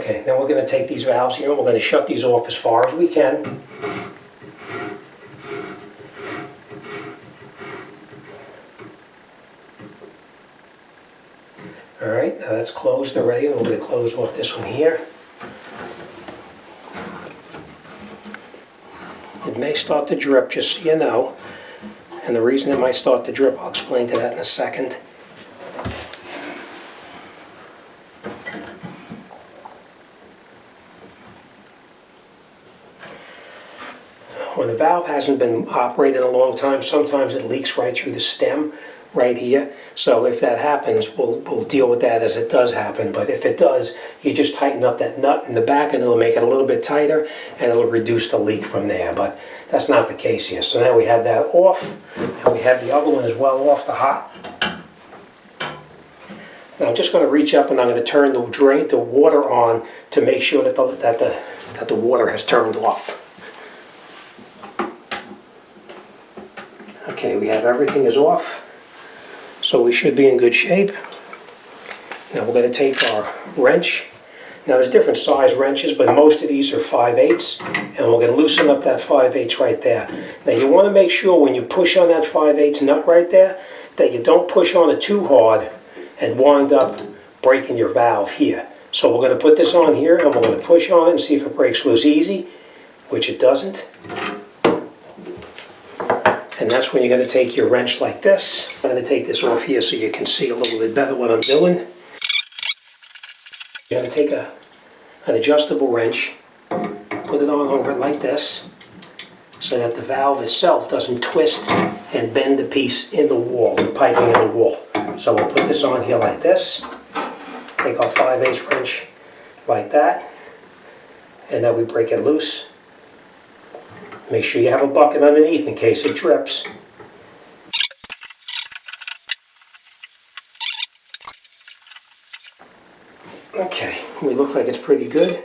Okay, then we're going to take these valves here and we're going to shut these off as far as we can. Alright, now that's closed already, and we're going to close off this one here. It may start to drip, just so you know. And the reason it might start to drip, I'll explain to that in a second. When the valve hasn't been operated in a long time, sometimes it leaks right through the stem right here. So if that happens, we'll deal with that as it does happen. But if it does, you just tighten up that nut in the back and it'll make it a little bit tighter and it'll reduce the leak from there. But that's not the case here. So now we have that off, and we have the other one as well off the hot. Now I'm just going to reach up and I'm going to turn the water on to make sure that the water has turned off. Okay, we have everything is off, so we should be in good shape. Now we're going to take our wrench. Now there's different size wrenches, but most of these are 5/8, and we're going to loosen up that 5/8 right there. Now you want to make sure when you push on that 5/8 nut right there, that you don't push on it too hard and wind up breaking your valve here. So we're going to put this on here and we're going to push on it and see if it breaks loose easy, which it doesn't. And that's when you're going to take your wrench like this. I'm going to take this off here so you can see a little bit better what I'm doing. You're going to take an adjustable wrench, put it on over it like this, so that the valve itself doesn't twist and bend the piece in the wall, the piping in the wall. So we'll put this on here like this, take our 5/8 wrench like that, and then we break it loose. Make sure you have a bucket underneath in case it drips. Okay, we look like it's pretty good.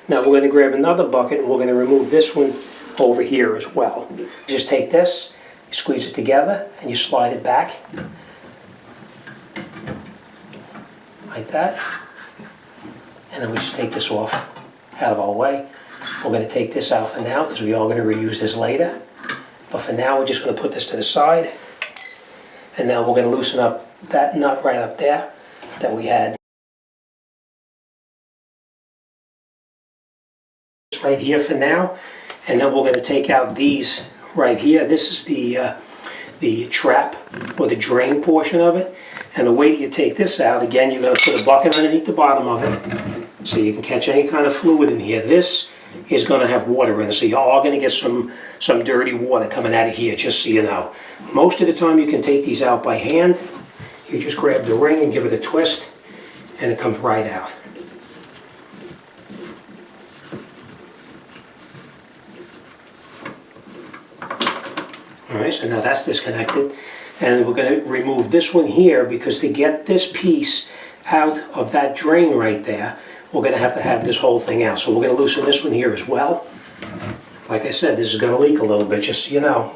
Now we're going to grab another bucket and we're going to remove this one over here as well. Just take this, you squeeze it together, and you slide it back. Like that. And then we just take this off out of our way. We're going to take this out for now because we are going to reuse this later. But for now, we're just going to put this to the side. And now we're going to loosen up that nut right up there that we had. Right here for now. And then we're going to take out these right here. This is the trap or the drain portion of it. And the way that you take this out, again, you're going to put a bucket underneath the bottom of it so you can catch any kind of fluid in here. This is going to have water in it, so you are going to get some dirty water coming out of here, just so you know. Most of the time you can take these out by hand. You just grab the ring and give it a twist, and it comes right out. Alright, so now that's disconnected. And we're going to remove this one here because to get this piece out of that drain right there, we're going to have this whole thing out. So we're going to loosen this one here as well. Like I said, this is going to leak a little bit, just so you know.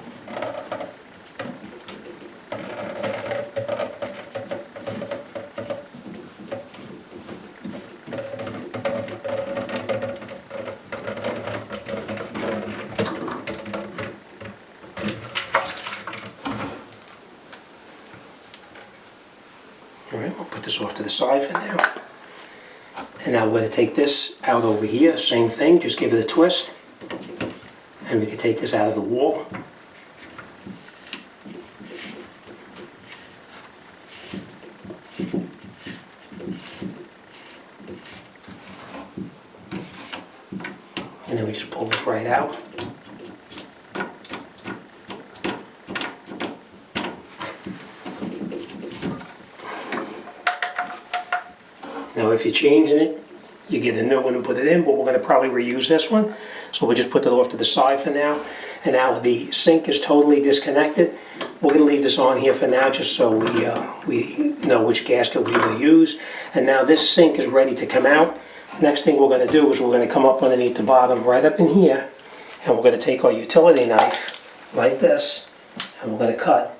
Alright, we'll put this off to the side for now. And now we're going to take this out over here, same thing, just give it a twist. And we can take this out of the wall. And then we just pull this right out. Now if you're changing it, you get a new one and put it in, but we're going to probably reuse this one. So we'll just put that off to the side for now. And now the sink is totally disconnected. We're going to leave this on here for now just so we know which gasket we will use. And now this sink is ready to come out. Next thing we're going to do is we're going to come up underneath the bottom right up in here. And we're going to take our utility knife like this. And we're going to cut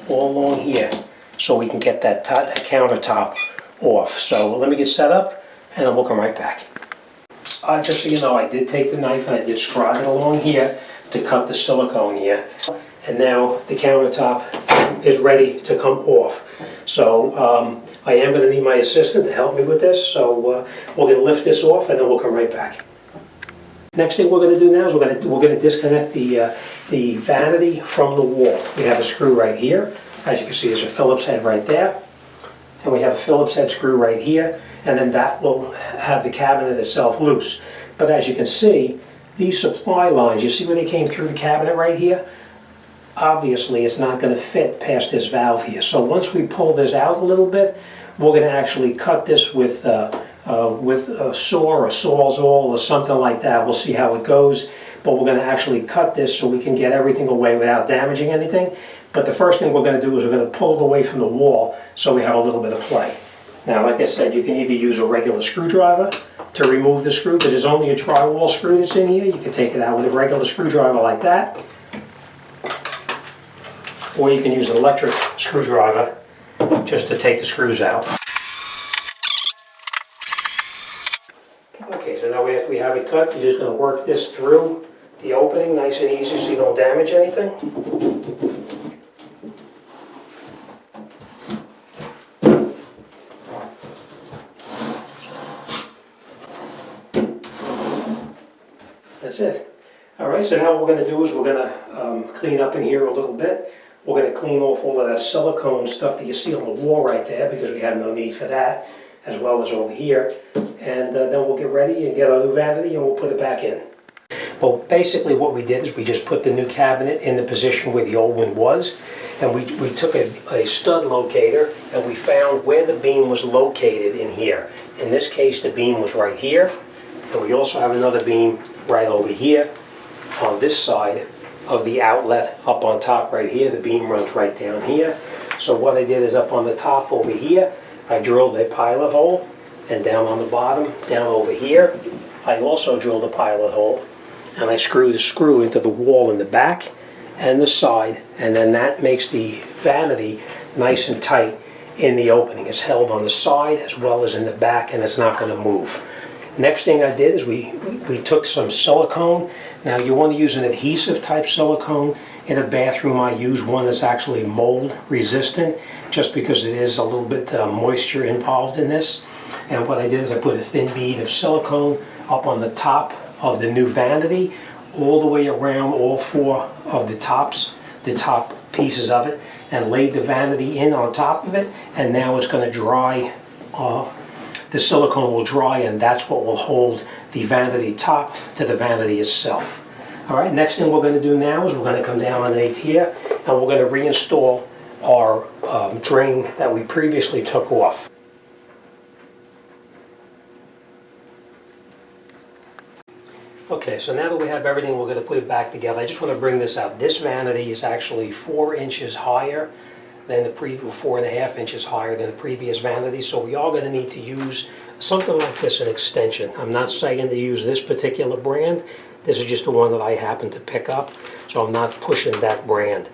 all along here so we can get that countertop off. So let me get set up and then we'll come right back. Just so you know, I did take the knife and I did scribe it along here to cut the silicone here. And now the countertop is ready to come off. So I am going to need my assistant to help me with this. So we're going to lift this off and then we'll come right back. Next thing we're going to do now is we're going to disconnect the vanity from the wall. We have a screw right here. As you can see, there's a Phillips head right there. And we have a Phillips head screw right here. And then that will have the cabinet itself loose. But as you can see, these supply lines, you see where they came through the cabinet right here? Obviously, it's not going to fit past this valve here. So once we pull this out a little bit, we're going to actually cut this with a saw or a sawzall or something like that. We'll see how it goes. But we're going to actually cut this so we can get everything away without damaging anything. But the first thing we're going to do is we're going to pull it away from the wall so we have a little bit of play. Now, like I said, you can either use a regular screwdriver to remove the screw, because there's only a drywall screw that's in here. You can take it out with a regular screwdriver like that. Or you can use an electric screwdriver just to take the screws out. Okay, so now after we have it cut, you're just going to work this through the opening nice and easy so you don't damage anything. That's it. Alright, so now what we're going to do is we're going to clean up in here a little bit. We're going to clean off all of that silicone stuff that you see on the wall right there, because we have no need for that, as well as over here. And then we'll get ready and get our new vanity and we'll put it back in. Well, basically what we did is we just put the new cabinet in the position where the old one was. And we took a stud locator and we found where the beam was located in here. In this case, the beam was right here. And we also have another beam right over here on this side of the outlet up on top right here. The beam runs right down here. So what I did is up on the top over here, I drilled a pilot hole, and down on the bottom, down over here, I also drilled a pilot hole, and I screwed the screw into the wall in the back and the side, and then that makes the vanity nice and tight in the opening. It's held on the side as well as in the back, and it's not going to move. Next thing I did is we took some silicone. Now you want to use an adhesive type silicone. In a bathroom I use one that's actually mold resistant, just because it is a little bit moisture involved in this. And what I did is I put a thin bead of silicone up on the top of the new vanity, all the way around all four of the top pieces of it, and laid the vanity in on top of it. And now it's going to dry. The silicone will dry, and that's what will hold the vanity top to the vanity itself. All right, next thing we're going to do now is we're going to come down underneath here and we're going to reinstall our drain that we previously took off. Okay, so now that we have everything, we're going to put it back together. I just want to bring this out. This vanity is actually 4 inches higher than the previous, 4.5 inches higher than the previous vanity. So we are going to need to use something like this, an extension. I'm not saying to use this particular brand. This is just the one that I happen to pick up, so I'm not pushing that brand.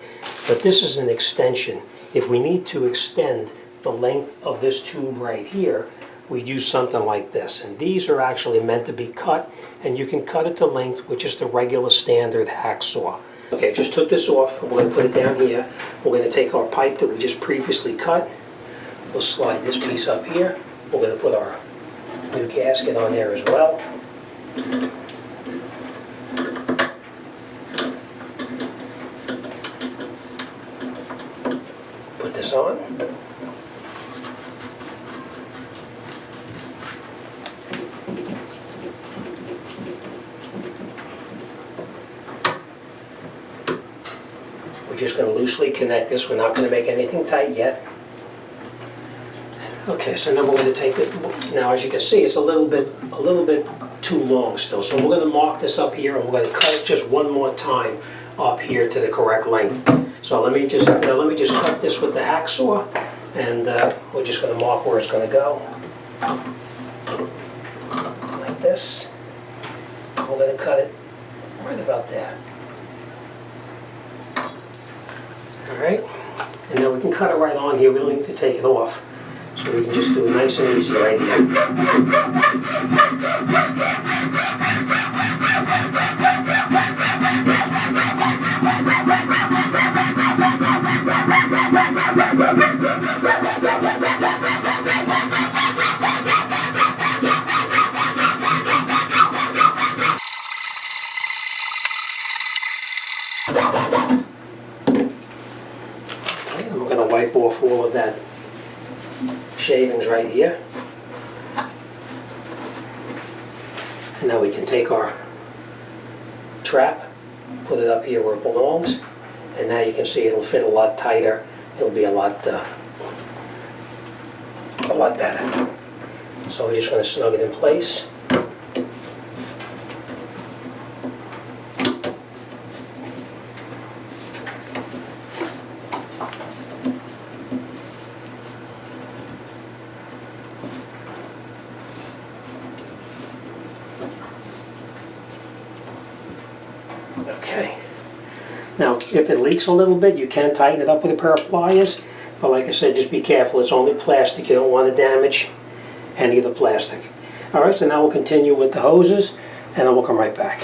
But this is an extension. If we need to extend the length of this tube right here, we use something like this. And these are actually meant to be cut, and you can cut it to length with just a regular standard hacksaw. Okay, just took this off, and we're going to put it down here. We're going to take our pipe that we just previously cut. We'll slide this piece up here. We're going to put our new gasket on there as well. Put this on. We're just going to loosely connect this. We're not going to make anything tight yet. Okay, so then we're going to take it. Now, as you can see, it's a little bit too long still. So we're going to mark this up here, and we're going to cut it just one more time up here to the correct length. So let me just cut this with the hacksaw, and we're just going to mark where it's going to go, like this. We're going to cut it right about there. All right, and then we can cut it right on here. We don't need to take it off. So So we can just do it nice and easy right here. And we're going to wipe off all of that shavings right here. And now we can take our trap, put it up here where it belongs, and now you can see it'll fit a lot tighter. It'll be a lot better. So we're just going to snug it in place. Okay. Now, if it leaks a little bit, you can tighten it up with a pair of pliers. But like I said, just be careful. It's only plastic. You don't want to damage any of the plastic. Alright, so now we'll continue with the hoses, and then we'll come right back.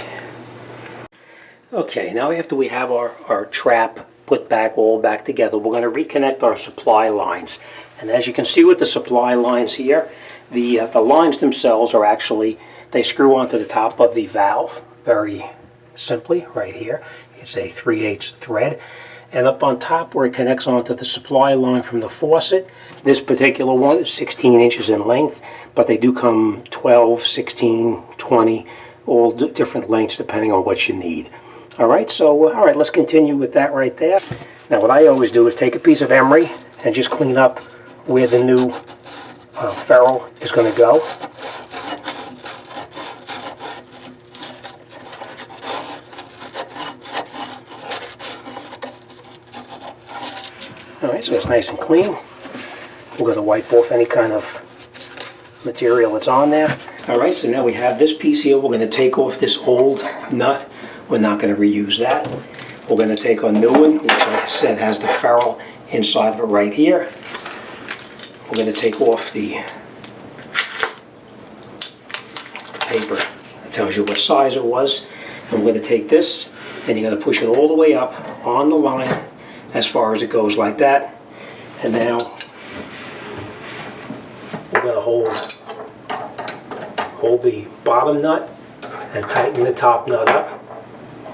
Okay, now after we have our trap put back, all back together, we're going to reconnect our supply lines. And as you can see with the supply lines here, the lines themselves are actually, they screw onto the top of the valve very simply right here. It's a 3/8 thread. And up on top where it connects onto the supply line from the faucet, this particular one is 16 inches in length, but they do come 12, 16, 20, all different lengths depending on what you need. Alright, so alright, let's continue with that right there. Now what I always do is take a piece of emery and just clean up where the new ferrule is going to go. Alright, so it's nice and clean. We're going to wipe off any kind of material that's on there. Alright, so now we have this piece here. We're going to take off this old nut. We're not going to reuse that. We're going to take our new one, which I said has the ferrule inside of it right here. We're going to take off the paper that tells you what size it was. And we're going to take this, and you're going to push it all the way up on the line as far as it goes like that. And now we're going to hold the bottom nut and tighten the top nut up.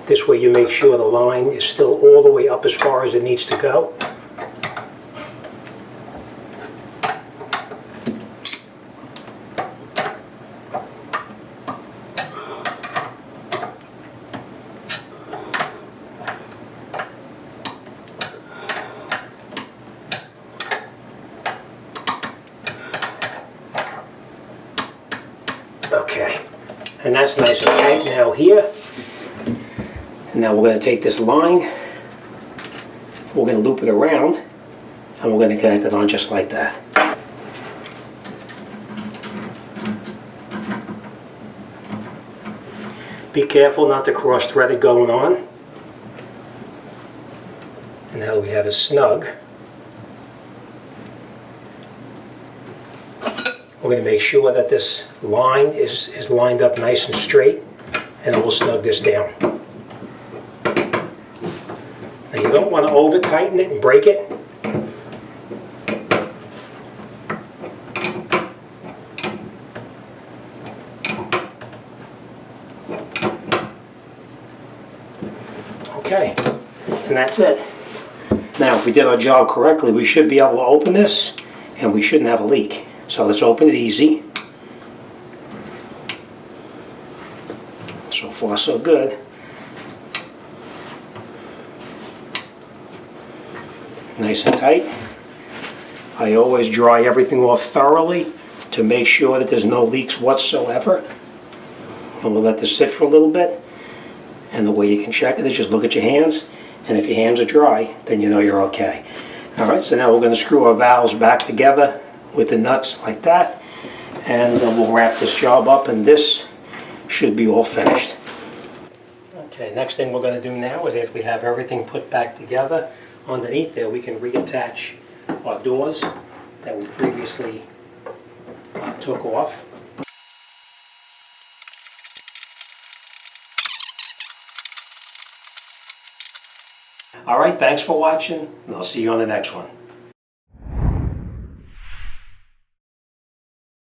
This way you make sure the line is still all the way up as far as it needs to go. Okay, and that's nice and tight now here. And now we're going to take this line, we're going to loop it around, and we're going to connect it on just like that. Be careful not to cross thread it going on. And now we have it snug. We're going to make sure that this line is lined up nice and straight, and we'll snug this down. Now you don't want to over tighten it and break it. Okay, and that's it. Now if we did our job correctly, we should be able to open this and we shouldn't have a leak. So let's open it easy. So far so good. Nice and tight. I always dry everything off thoroughly to make sure that there's no leaks whatsoever. And we'll let this sit for a little bit. And the way you can check it is just look at your hands. And if your hands are dry, then you know you're okay. Alright, so now we're going to screw our valves back together with the nuts like that. And then we'll wrap this job up, and this should be all finished. Okay, next thing we're going to do now is after we have everything put back together, underneath there we can reattach our doors that we previously took off. All right, thanks for watching, and I'll see you on the next one.